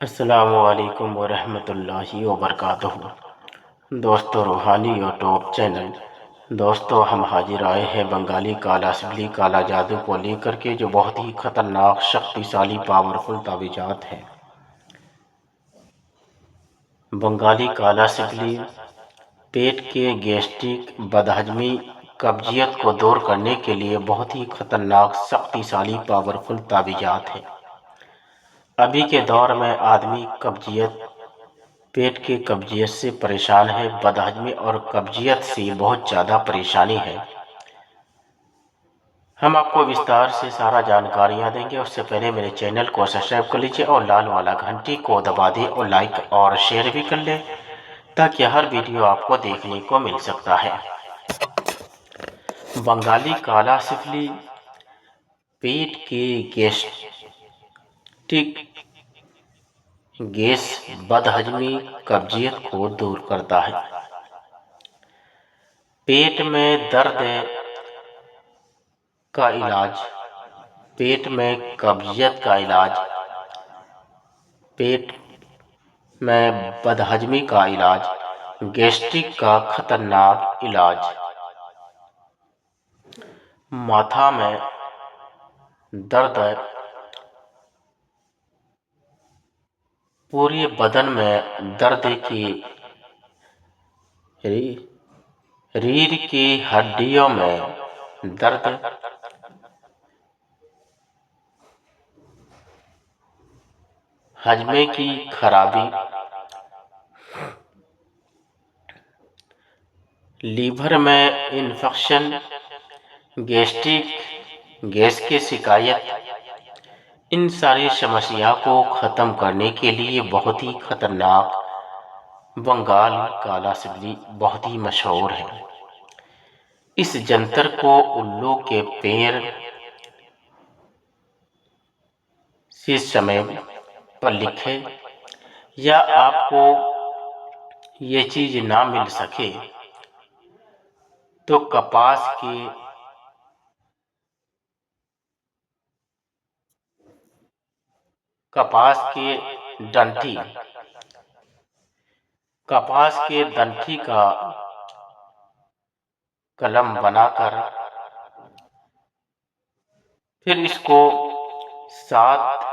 अस्सलामुअलैकुम वरहमतुल्लाहि वबरकातुहू। दोस्तों, रूहानी यूट्यूब चैनल। दोस्तों, हम हाजिर आए हैं बंगाली काला सिबली काला जादू को लेकर के, जो बहुत ही खतरनाक शक्तिशाली पावरफुल तावीज़ात हैं। बंगाली काला सिबली पेट के गैस्ट्रिक, बदहजमी, कब्जियत को दूर करने के लिए बहुत ही खतरनाक शक्तिशाली पावरफुल तावीज़ात हैं। अभी के दौर में आदमी कब्जियत, पेट के कब्जियत से परेशान है, बदहजमी और कब्जियत से बहुत ज़्यादा परेशानी है। हम आपको विस्तार से सारा जानकारियाँ देंगे। उससे पहले मेरे चैनल को सब्सक्राइब कर लीजिए और लाल वाला घंटी को दबा दें और लाइक और शेयर भी कर लें, ताकि हर वीडियो आपको देखने को मिल सकता है। बंगाली काला सिफली पेट के गैस, बदहजमी, कब्जियत को दूर करता है। पेट में दर्द का इलाज, पेट में कब्जियत का इलाज, पेट में बदहजमी का इलाज, गैस्ट्रिक का खतरनाक इलाज, माथा में दर्द, पूरे बदन में दर्द की, रीढ़ की हड्डियों में दर्द, हजमे की खराबी, लीवर में इन्फेक्शन, गैस्ट्रिक गैस की शिकायत, इन सारी समस्या को ख़त्म करने के लिए बहुत ही खतरनाक बंगाल काला सिबली बहुत ही मशहूर है। इस जंतर को उल्लू के पैर से समय पर लिखे, या आपको ये चीज ना मिल सके तो डंठी कपास के डंठी का कलम बनाकर फिर इसको 7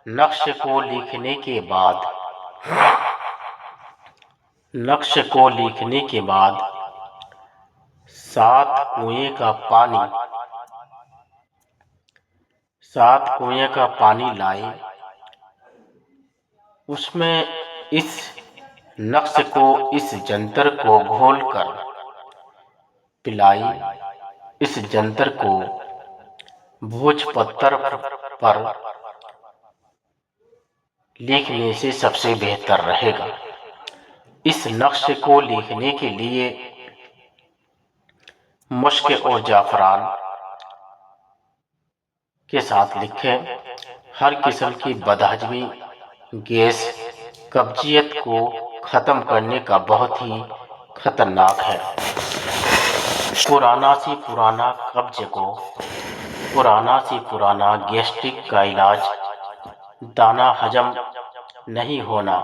नक्श को लिखने के बाद 7 कुएं का पानी लाए, उसमें इस नक्श को, इस जंतर को घोलकर पिलाई। इस जंतर को भोजपत्र पर लिखने से सबसे बेहतर रहेगा। इस नक्श को लिखने के लिए मुश्क और जाफरान के साथ लिखें। हर किस्म की बदहजमी, गैस, कब्जियत को खत्म करने का बहुत ही खतरनाक है। पुराना से पुराना कब्ज को, पुराना से पुराना गैस्ट्रिक का इलाज, दाना हजम नहीं होना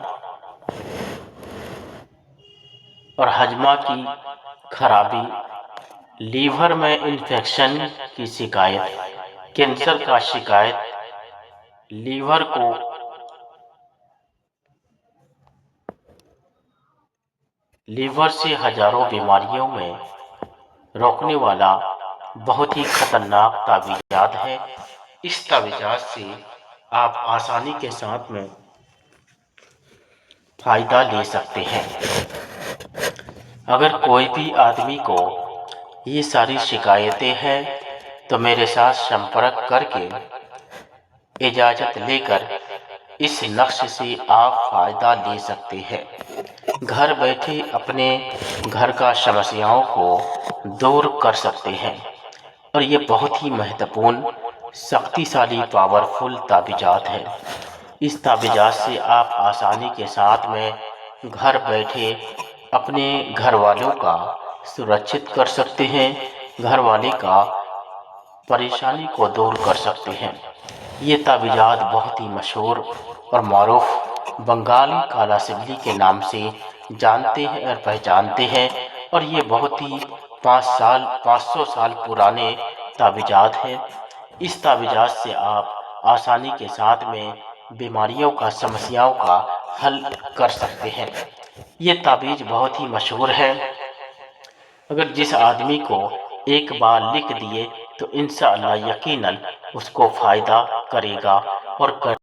और हजमा की खराबी, लीवर में इन्फेक्शन की शिकायत, कैंसर का शिकायत, लीवर से हजारों बीमारियों में रोकने वाला बहुत ही खतरनाक तावीज़ात है। इस तावीज़ात से आप आसानी के साथ में फायदा ले सकते हैं। अगर कोई भी आदमी को ये सारी शिकायतें हैं तो मेरे साथ संपर्क करके इजाज़त लेकर इस नक्श से आप फायदा ले सकते हैं। घर बैठे अपने घर का समस्याओं को दूर कर सकते हैं। और ये बहुत ही महत्वपूर्ण, शक्तिशाली, पावरफुल तावीज़ात है। इस तावीज़ात से आप आसानी के साथ में घर बैठे अपने घर वालों का सुरक्षित कर सकते हैं, घर वाले का परेशानी को दूर कर सकते हैं। ये ताबीज़ात बहुत ही मशहूर और मारूफ बंगाली काला सिल्ली के नाम से जानते हैं और पहचानते हैं। और ये बहुत ही 500 साल पुराने ताबीज़ात हैं। इस ताबीज़ात से आप आसानी के साथ में बीमारियों का, समस्याओं का हल कर सकते हैं। ये ताबीज़ बहुत ही मशहूर है। अगर जिस आदमी को एक बार लिख दिए तो इंशाअल्लाह यकीनन उसको फ़ायदा करेगा और